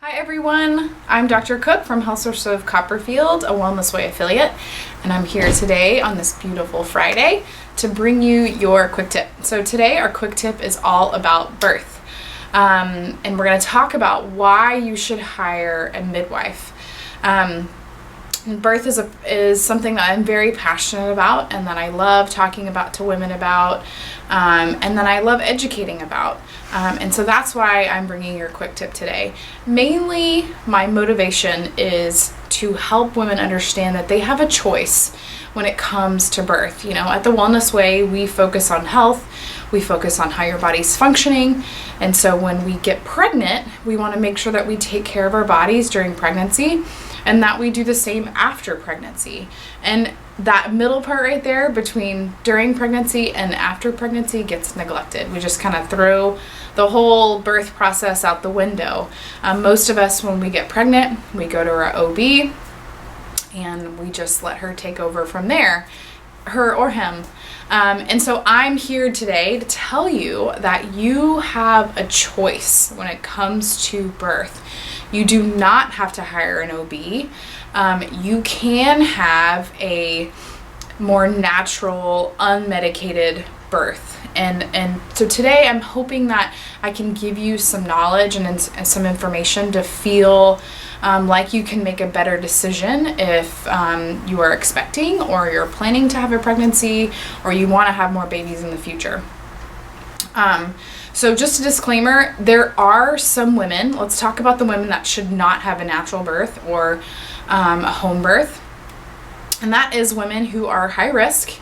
Hi everyone, I'm Dr. Cook from Health Source of Copperfield, a Wellness Way affiliate, and I'm here today on this beautiful Friday to bring you your quick tip. So today our quick tip is all about birth, and we're going to talk about why you should hire a midwife. Birth is something that I'm very passionate about and that I love talking about to women about, and that I love educating about. And so that's why I'm bringing your quick tip today. Mainly, my motivation is to help women understand that they have a choice when it comes to birth. You know, at the Wellness Way, we focus on health, we focus on how your body's functioning, and so when we get pregnant, we want to make sure that we take care of our bodies during pregnancy and that we do the same after pregnancy. And that middle part right there between during pregnancy and after pregnancy gets neglected. We just kind of throw the whole birth process out the window. Most of us, when we get pregnant, we go to our OB and we just let her take over from there, her or him. And so I'm here today to tell you that you have a choice when it comes to birth. You do not have to hire an OB. You can have a more natural, unmedicated birth. And so today I'm hoping that I can give you some knowledge and some information to feel like you can make a better decision if you are expecting or you're planning to have a pregnancy or you want to have more babies in the future. So just a disclaimer, there are some women, let's talk about the women that should not have a natural birth or a home birth. And that is women who are high risk.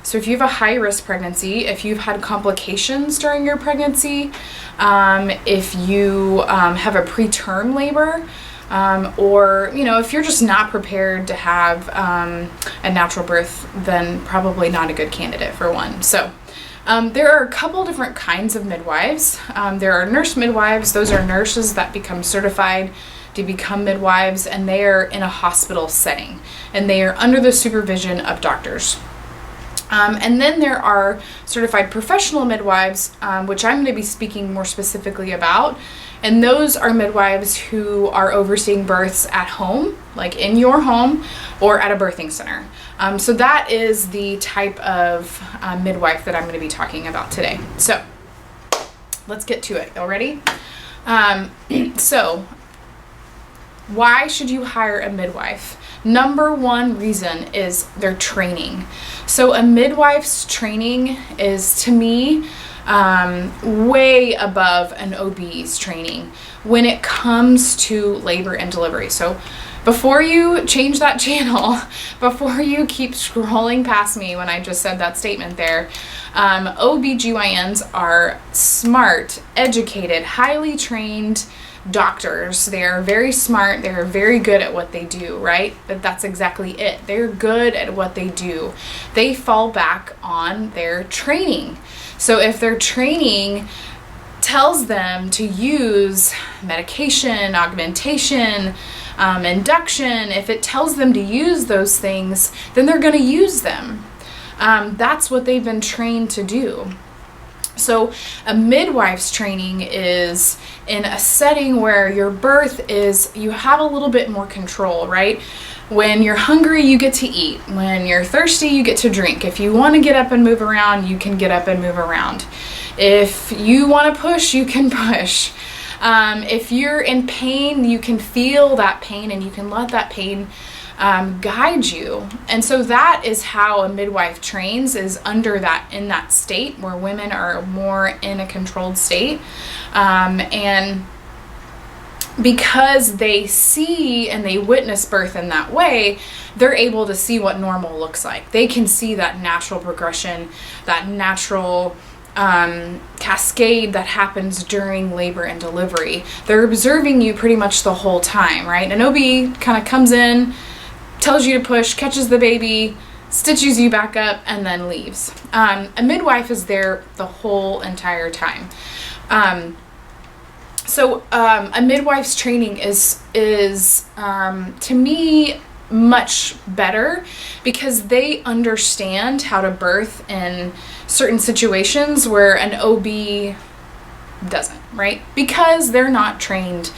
So if you have a high risk pregnancy, if you've had complications during your pregnancy, if you have a preterm labor, or, you know, if you're just not prepared to have a natural birth, then probably not a good candidate for one. So there are a couple different kinds of midwives. There are nurse midwives. Those are nurses that become certified to become midwives, and they are in a hospital setting, and they are under the supervision of doctors. And then there are certified professional midwives, which I'm going to be speaking more specifically about. And those are midwives who are overseeing births at home, like in your home, or at a birthing center. So that is the type of midwife that I'm going to be talking about today. So let's get to it. Y'all ready? So why should you hire a midwife? Number one reason is their training. So a midwife's training is, to me, way above an OB's training when it comes to labor and delivery. So before you change that channel, before you keep scrolling past me when I just said that statement there, OBGYNs are smart, educated, highly trained doctors. They're very smart, they're very good at what they do, right? But that's exactly it. They're good at what they do. They fall back on their training. So if their training tells them to use medication, augmentation, induction, if it tells them to use those things, then they're going to use them. That's what they've been trained to do. So a midwife's training is in a setting where your birth is, you have a little bit more control, right? When you're hungry, you get to eat. When you're thirsty, you get to drink. If you want to get up and move around, you can get up and move around. If you want to push, you can push. If you're in pain, you can feel that pain and you can let that pain guide you. And so that is how a midwife trains, is under that, in that state where women are more in a controlled state. And because they see and they witness birth in that way, they're able to see what normal looks like. They can see that natural progression, that natural cascade that happens during labor and delivery. They're observing you pretty much the whole time, right? An OB kind of comes in, tells you to push, catches the baby, stitches you back up, and then leaves. A midwife is there the whole entire time. So a midwife's training is to me much better because they understand how to birth in certain situations where an OB doesn't, right? Because they're not trained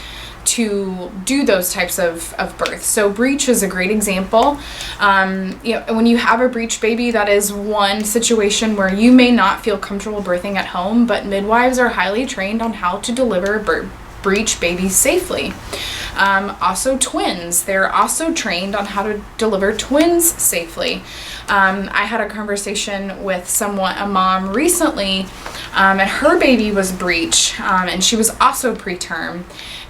to do those types of births. So breech is a great example. When you have a breech baby, that is one situation where you may not feel comfortable birthing at home, but midwives are highly trained on how to deliver breech babies safely. Also twins, they're also trained on how to deliver twins safely. I had a conversation with a mom recently, and her baby was breech, and she was also preterm,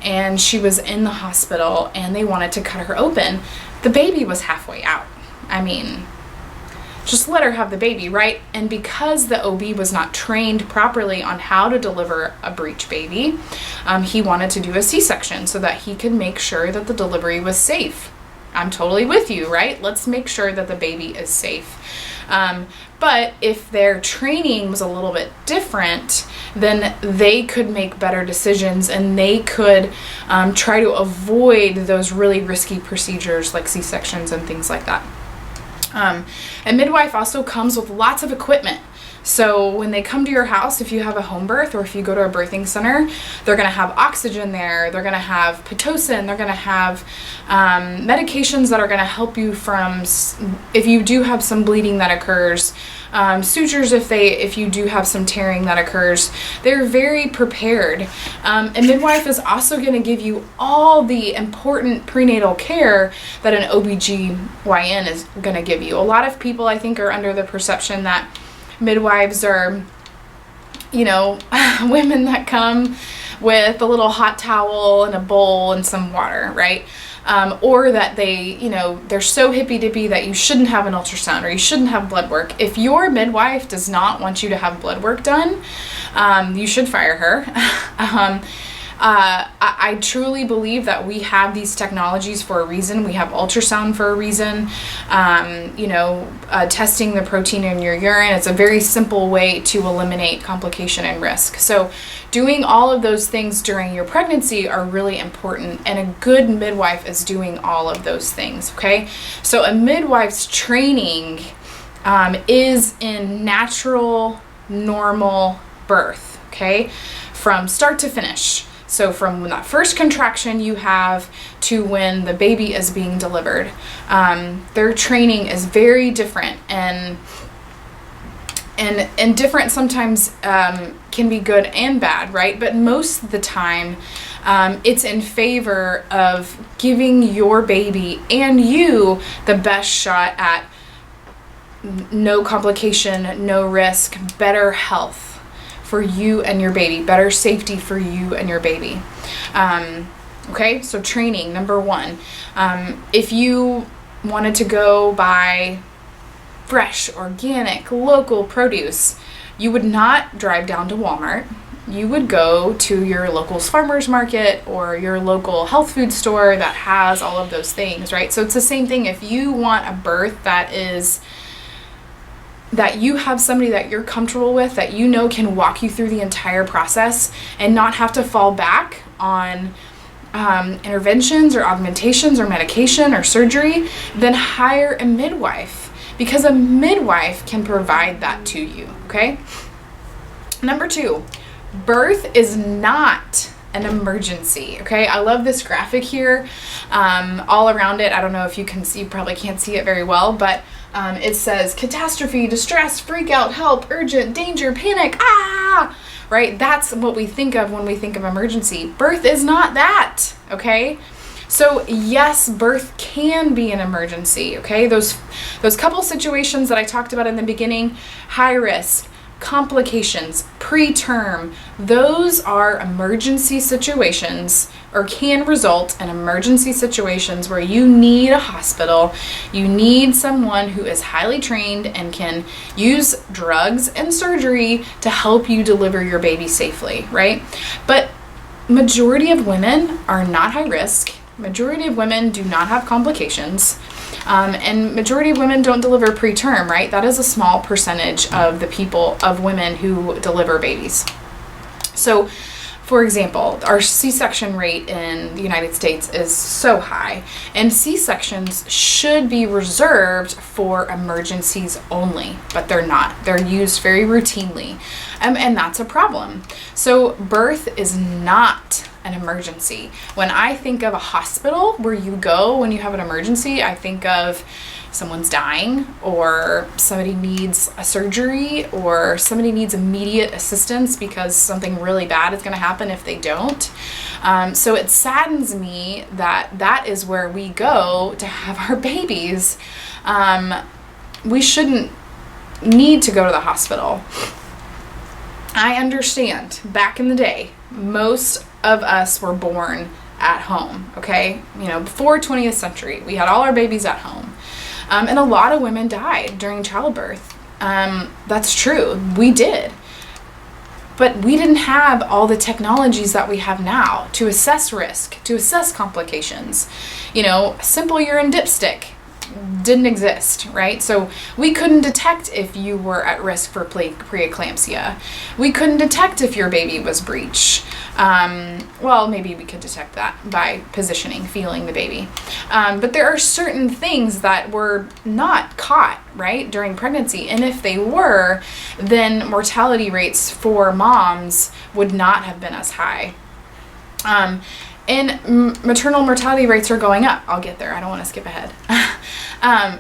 and she was in the hospital, and they wanted to cut her open. The baby was halfway out. I mean, just let her have the baby, right? And because the OB was not trained properly on how to deliver a breech baby, he wanted to do a C-section so that he could make sure that the delivery was safe. I'm totally with you, right? Let's make sure that the baby is safe. But if their training was a little bit different, then they could make better decisions, and they could try to avoid those really risky procedures like C-sections and things like that. A midwife also comes with lots of equipment. So when they come to your house, if you have a home birth or if you go to a birthing center, they're going to have oxygen there, they're going to have Pitocin, they're going to have medications that are going to help you from, if you do have some bleeding that occurs, sutures if you do have some tearing that occurs. They're very prepared. A midwife is also going to give you all the important prenatal care that an OBGYN is going to give you. A lot of people, I think, are under the perception that midwives are, women that come with a little hot towel and a bowl and some water, right? Or that they're so hippy-dippy that you shouldn't have an ultrasound or you shouldn't have blood work. If your midwife does not want you to have blood work done, you should fire her. I truly believe that we have these technologies for a reason. We have ultrasound for a reason. Testing the protein in your urine. It's a very simple way to eliminate complication and risk. So doing all of those things during your pregnancy are really important, and a good midwife is doing all of those things, okay? So a midwife's training is in natural, normal birth, okay? From start to finish. So from when that first contraction you have to when the baby is being delivered, their training is very different, and different sometimes can be good and bad, right? But most of the time, it's in favor of giving your baby and you the best shot at no complication, no risk, better health for you and your baby, better safety for you and your baby. Okay, so training, number one. If you wanted to go buy fresh, organic, local produce, you would not drive down to Walmart. You would go to your local farmer's market or your local health food store that has all of those things, right? So it's the same thing. If you want a birth that you have somebody that you're comfortable with, that can walk you through the entire process and not have to fall back on interventions or augmentations or medication or surgery, then hire a midwife, because a midwife can provide that to you, okay? Number two, birth is not an emergency, okay? I love this graphic here. All around it, I don't know if you can see, you probably can't see it very well, but it says catastrophe, distress, freak out, help, urgent, danger, panic, right? That's what we think of when we think of emergency. Birth is not that, okay? So yes, birth can be an emergency, okay? Those couple situations that I talked about in the beginning, high risk, complications, preterm, those are emergency situations, or can result in emergency situations where you need a hospital, you need someone who is highly trained and can use drugs and surgery to help you deliver your baby safely, right? But majority of women are not high risk. Majority of women do not have complications. And majority of women don't deliver preterm, right? That is a small percentage of of women who deliver babies. So, for example, our C-section rate in the United States is so high, and C-sections should be reserved for emergencies only, but they're not. They're used very routinely, and that's a problem. So birth is not an emergency. When I think of a hospital where you go when you have an emergency, I think of someone's dying, or somebody needs a surgery, or somebody needs immediate assistance because something really bad is going to happen if they don't. So it saddens me that that is where we go to have our babies. We shouldn't need to go to the hospital. I understand back in the day, most of us were born at home, okay? Before 20th century, we had all our babies at home. And a lot of women died during childbirth. That's true. We did. But we didn't have all the technologies that we have now to assess risk, to assess complications. A simple urine dipstick didn't exist, right? So we couldn't detect if you were at risk for preeclampsia. We couldn't detect if your baby was breech. Well, maybe we could detect that by positioning, feeling the baby. But there are certain things that were not caught, right, during pregnancy. And if they were, then mortality rates for moms would not have been as high. And maternal mortality rates are going up. I'll get there. I don't want to skip ahead.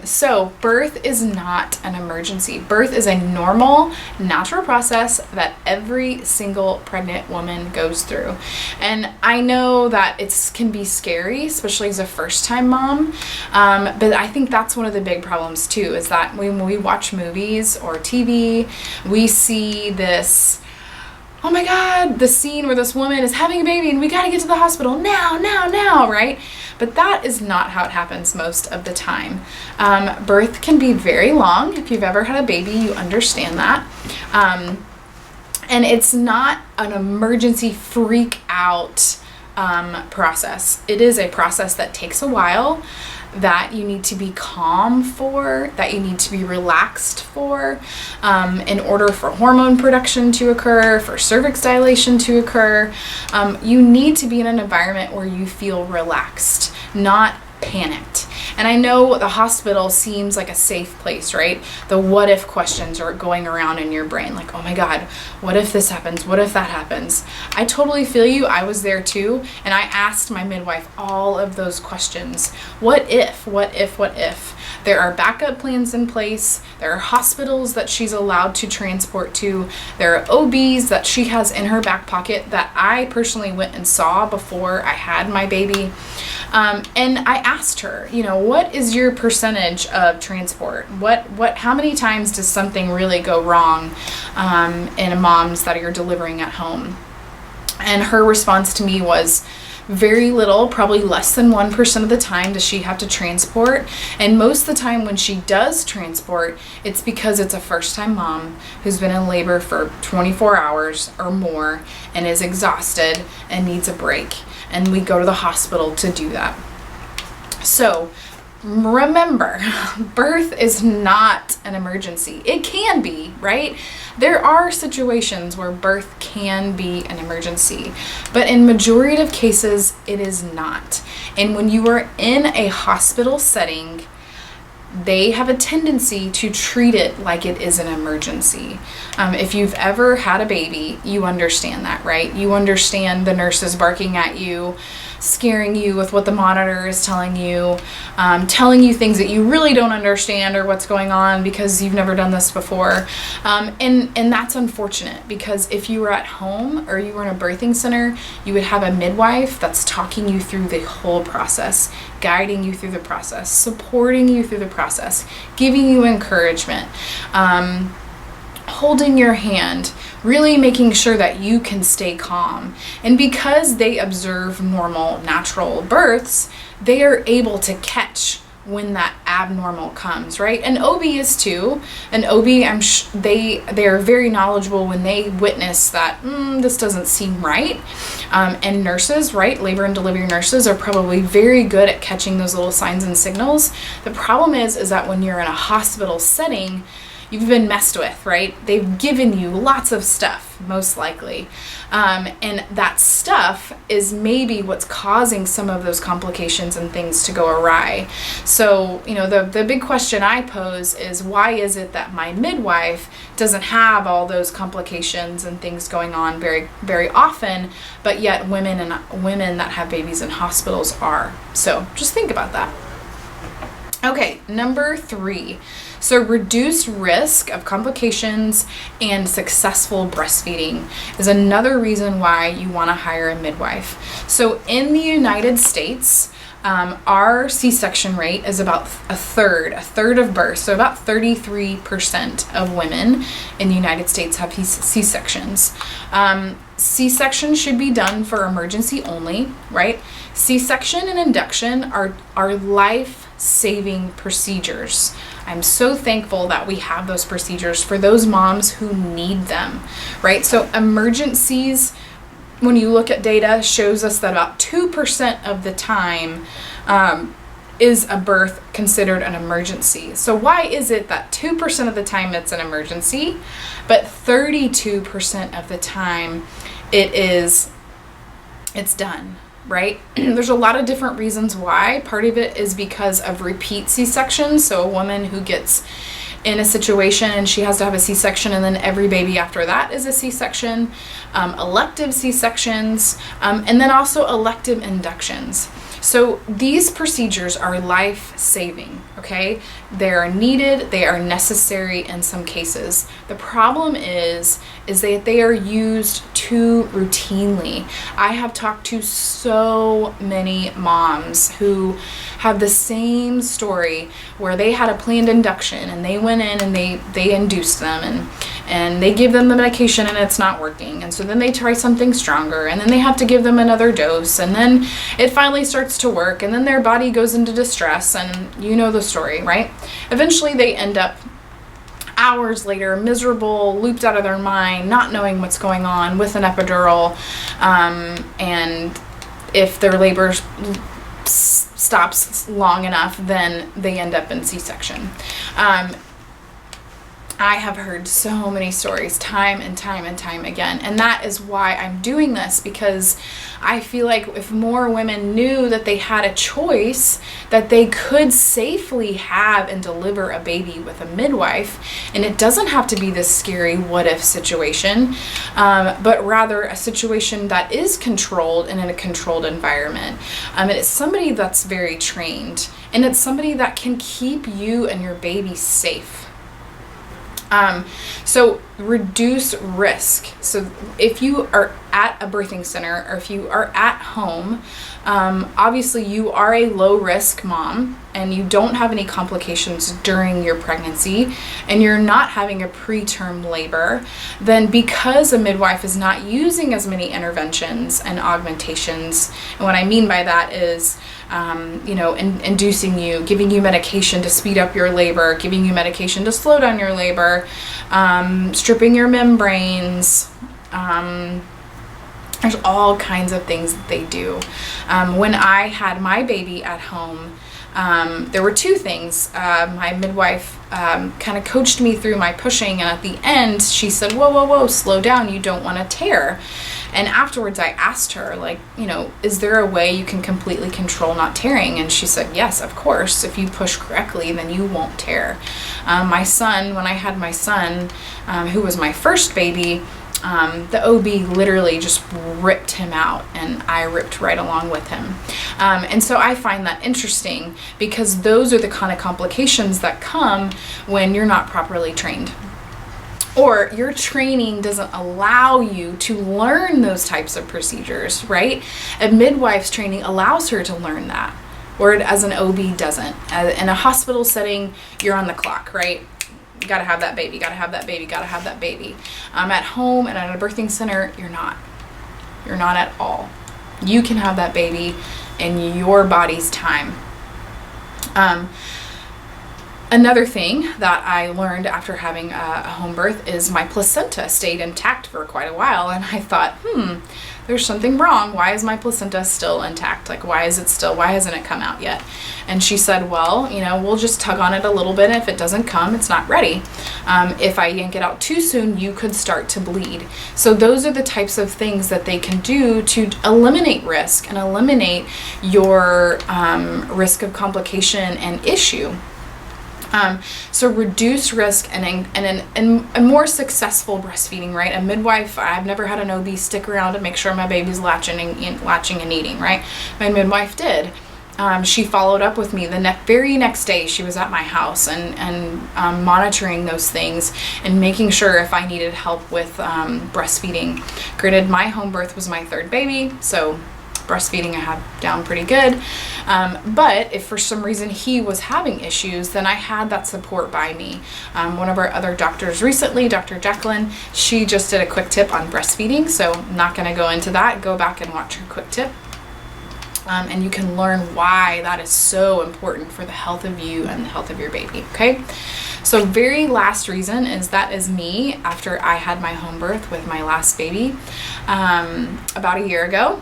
So birth is not an emergency. Birth is a normal, natural process that every single pregnant woman goes through. And I know that it can be scary, especially as a first-time mom. But I think that's one of the big problems too, is that when we watch movies or TV, we see this, oh my God, the scene where this woman is having a baby and we got to get to the hospital now, right? But that is not how it happens most of the time. Birth can be very long. If you've ever had a baby, you understand that. And it's not an emergency freak out process. It is a process that takes a while, that you need to be calm for, that you need to be relaxed for, in order for hormone production to occur, for cervix dilation to occur. You need to be in an environment where you feel relaxed, not panicked. And I know the hospital seems like a safe place, right? The what if questions are going around in your brain, like, oh my God, what if this happens? What if that happens? I totally feel you. I was there too. And I asked my midwife all of those questions. What if? What if? What if? There are backup plans in place. There are hospitals that she's allowed to transport to. There are OBs that she has in her back pocket that I personally went and saw before I had my baby. And I asked her, what is your percentage of transport? How many times does something really go wrong in moms that you're delivering at home? And her response to me was, very little, probably less than 1% of the time does she have to transport. And most of the time when she does transport, it's because it's a first-time mom who's been in labor for 24 hours or more and is exhausted and needs a break. And we go to the hospital to do that. So remember, birth is not an emergency. It can be, right? There are situations where birth can be an emergency, but in majority of cases, it is not. And when you are in a hospital setting, they have a tendency to treat it like it is an emergency. If you've ever had a baby, you understand that, right? You understand the nurses barking at you, scaring you with what the monitor is telling you things that you really don't understand or what's going on because you've never done this before. And that's unfortunate, because if you were at home or you were in a birthing center, you would have a midwife that's talking you through the whole process, guiding you through the process, supporting you through the process, giving you encouragement, holding your hand, really making sure that you can stay calm. And because they observe normal, natural births, they are able to catch when that abnormal comes, right? And OB is too. An OB, they are very knowledgeable when they witness that this doesn't seem right. And nurses, right? Labor and delivery nurses are probably very good at catching those little signs and signals. The problem is that when you're in a hospital setting, you've been messed with, right? They've given you lots of stuff, most likely. And that stuff is maybe what's causing some of those complications and things to go awry. So, the big question I pose is, why is it that my midwife doesn't have all those complications and things going on very, very often, but yet women that have babies in hospitals are? So just think about that. Okay, number 3. So reduced risk of complications and successful breastfeeding is another reason why you want to hire a midwife. So in the United States, our C-section rate is about a third of births. So about 33% of women in the United States have C-sections. C-section should be done for emergency only, right? C-section and induction are life-saving procedures. I'm so thankful that we have those procedures for those moms who need them, right? So emergencies, when you look at data, shows us that about 2% of the time is a birth considered an emergency. So why is it that 2% of the time it's an emergency, but 32% of the time it's done, right? There's a lot of different reasons why. Part of it is because of repeat C-sections. So a woman who gets in a situation and she has to have a C-section, and then every baby after that is a C-section, elective C-sections, and then also elective inductions. So these procedures are life-saving, okay? They are needed, they are necessary in some cases. The problem is that they are used too routinely. I have talked to so many moms who have the same story where they had a planned induction and they went in and they induced them and they give them the medication and it's not working. And so then they try something stronger and then they have to give them another dose and then it finally starts to work and then their body goes into distress and you know the story, right? Eventually they end up hours later, miserable, looped out of their mind, not knowing what's going on with an epidural. And if their labor stops long enough, then they end up in C-section. I have heard so many stories time and time again. And that is why I'm doing this, because I feel like if more women knew that they had a choice, that they could safely have and deliver a baby with a midwife, and it doesn't have to be this scary what if situation, but rather a situation that is controlled and in a controlled environment. And it's somebody that's very trained, and it's somebody that can keep you and your baby safe. So reduce risk. So if you are at a birthing center or if you are at home, obviously you are a low risk mom and you don't have any complications during your pregnancy and you're not having a preterm labor, then because a midwife is not using as many interventions and augmentations, and what I mean by that is inducing you, giving you medication to speed up your labor, giving you medication to slow down your labor, stripping your membranes. There's all kinds of things that they do. When I had my baby at home, there were two things. My midwife kind of coached me through my pushing, and at the end she said, whoa, slow down, you don't want to tear. And afterwards I asked her, is there a way you can completely control not tearing? And she said, yes, of course. If you push correctly, then you won't tear. My son, when I had my son, who was my first baby, the OB literally just ripped him out, and I ripped right along with him. And so I find that interesting, because those are the kind of complications that come when you're not properly trained, or your training doesn't allow you to learn those types of procedures, right? A midwife's training allows her to learn that, whereas an OB doesn't. In a hospital setting, you're on the clock, right? You gotta have that baby, gotta have that baby, gotta have that baby. At home and at a birthing center, you're not. You're not at all. You can have that baby in your body's time. Another thing that I learned after having a home birth is my placenta stayed intact for quite a while, and I thought, there's something wrong. Why is my placenta still intact? Like, why hasn't it come out yet? And she said, well, we'll just tug on it a little bit. If it doesn't come, it's not ready. If I yank it out too soon, you could start to bleed. So those are the types of things that they can do to eliminate risk and eliminate your risk of complication and issue. So reduce risk and a more successful breastfeeding, right? A midwife, I've never had an OB stick around to make sure my baby's latching and eating, right? My midwife did. She followed up with me the very next day. She was at my house and monitoring those things and making sure if I needed help with breastfeeding. Granted, my home birth was my third baby, so breastfeeding I had down pretty good. But if for some reason he was having issues, then I had that support by me. One of our other doctors recently, Dr. Jacqueline, she just did a quick tip on breastfeeding. So I'm not going to go into that. Go back and watch her quick tip. And you can learn why that is so important for the health of you and the health of your baby. Okay. So very last reason is me after I had my home birth with my last baby, about a year ago,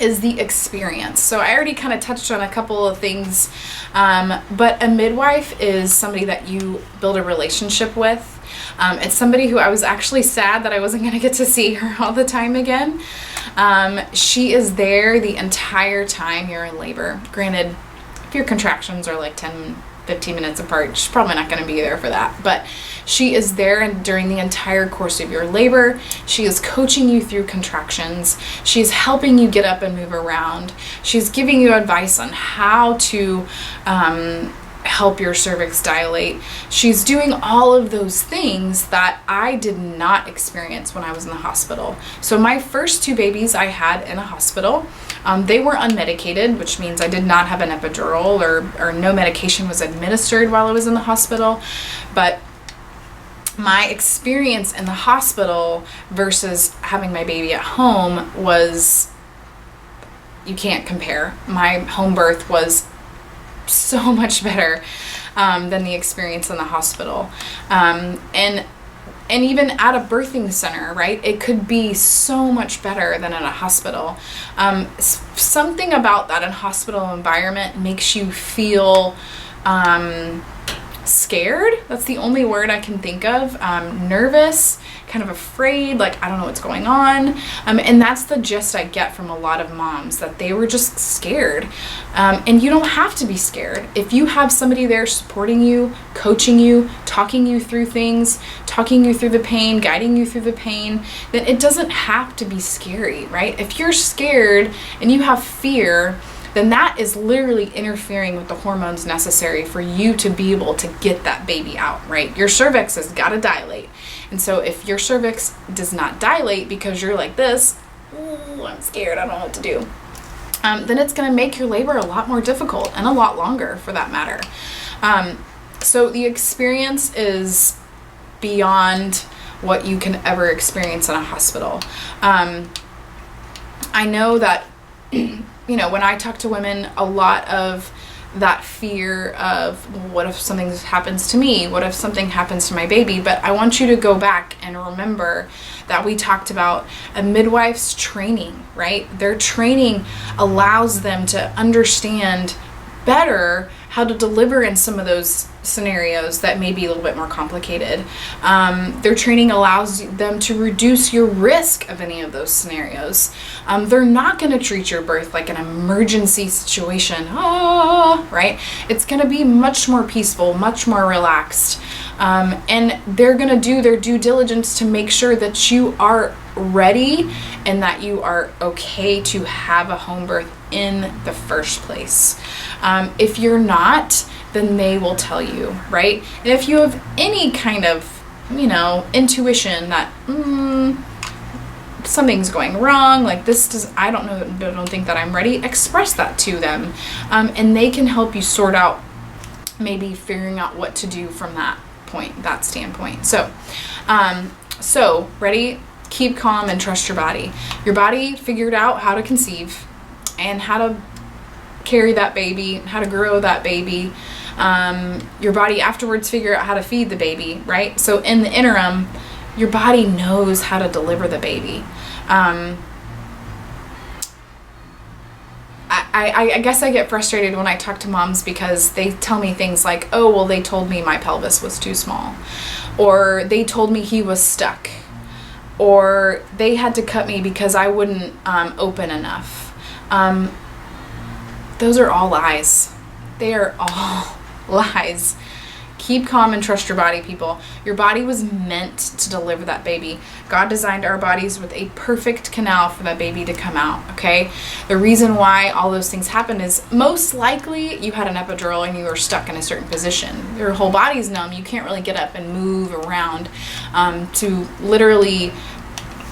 is the experience. So I already kind of touched on a couple of things, but a midwife is somebody that you build a relationship with. It's somebody who I was actually sad that I wasn't going to get to see her all the time again. She is there the entire time you're in labor. Granted, if your contractions are like 10-15 minutes apart, she's probably not going to be there for that, but she is there during the entire course of your labor. She is coaching you through contractions. She's helping you get up and move around. She's giving you advice on how to help your cervix dilate. She's doing all of those things that I did not experience when I was in the hospital. So my first two babies I had in a hospital, they were unmedicated, which means I did not have an epidural or no medication was administered while I was in the hospital. But my experience in the hospital versus having my baby at home you can't compare. My home birth was so much better than the experience in the hospital. And even at a birthing center, right? It could be so much better than in a hospital. Something about that in hospital environment makes you feel scared. That's the only word I can think of. Nervous, kind of afraid, like I don't know what's going on. And that's the gist I get from a lot of moms, that they were just scared. And you don't have to be scared. If you have somebody there supporting you, coaching you, talking you through things, talking you through the pain, guiding you through the pain, then it doesn't have to be scary, right? If you're scared and you have fear, then that is literally interfering with the hormones necessary for you to be able to get that baby out, right? Your cervix has got to dilate. And so if your cervix does not dilate because you're like this, ooh, I'm scared, I don't know what to do, then it's going to make your labor a lot more difficult and a lot longer for that matter. So the experience is beyond what you can ever experience in a hospital. I know that when I talk to women, a lot of that fear of, well, what if something happens to me? What if something happens to my baby? But I want you to go back and remember that we talked about a midwife's training, right? Their training allows them to understand better how to deliver in some of those scenarios that may be a little bit more complicated. Their training allows them to reduce your risk of any of those scenarios. They're not going to treat your birth like an emergency situation, right? It's going to be much more peaceful, much more relaxed. And they're going to do their due diligence to make sure that you are ready and that you are okay to have a home birth in the first place. If you're not, then they will tell you, right? And if you have any kind of, intuition that something's going wrong, like I don't think that I'm ready, express that to them. And they can help you sort out maybe figuring out what to do from that standpoint. So ready? Keep calm and trust your body. Your body figured out how to conceive and how to carry that baby, how to grow that baby. Your body afterwards figure out how to feed the baby, right? So in the interim, your body knows how to deliver the baby. I guess I get frustrated when I talk to moms because they tell me things like, oh, well, they told me my pelvis was too small, or they told me he was stuck, or they had to cut me because I wouldn't open enough. Those are all lies. They are all lies. Keep calm and trust your body, people. Your body was meant to deliver that baby. God designed our bodies with a perfect canal for that baby to come out, okay? The reason why all those things happen is most likely you had an epidural and you were stuck in a certain position. Your whole body's numb. You can't really get up and move around to literally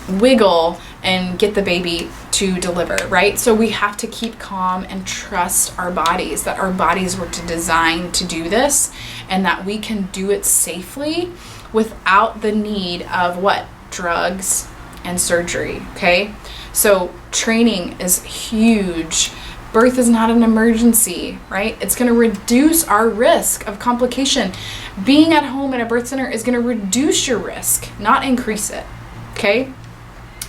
wiggle and get the baby to deliver, right? So we have to keep calm and trust our bodies, that our bodies were designed to do this, and that we can do it safely without the need of what? Drugs and surgery, okay? So training is huge. Birth is not an emergency, right? It's going to reduce our risk of complication. Being at home in a birth center is going to reduce your risk, not increase it, okay?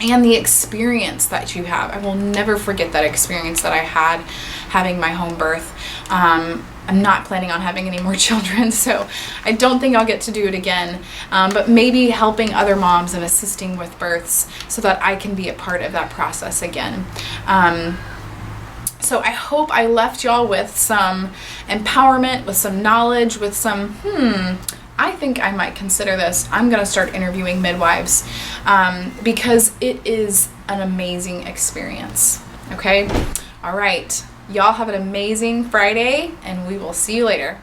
And the experience that you have. I will never forget that experience that I had having my home birth. I'm not planning on having any more children, so I don't think I'll get to do it again. But maybe helping other moms and assisting with births so that I can be a part of that process again. So I hope I left y'all with some empowerment, with some knowledge, with some, I think I might consider this. I'm going to start interviewing midwives because it is an amazing experience. Okay? All right. Y'all have an amazing Friday, and we will see you later.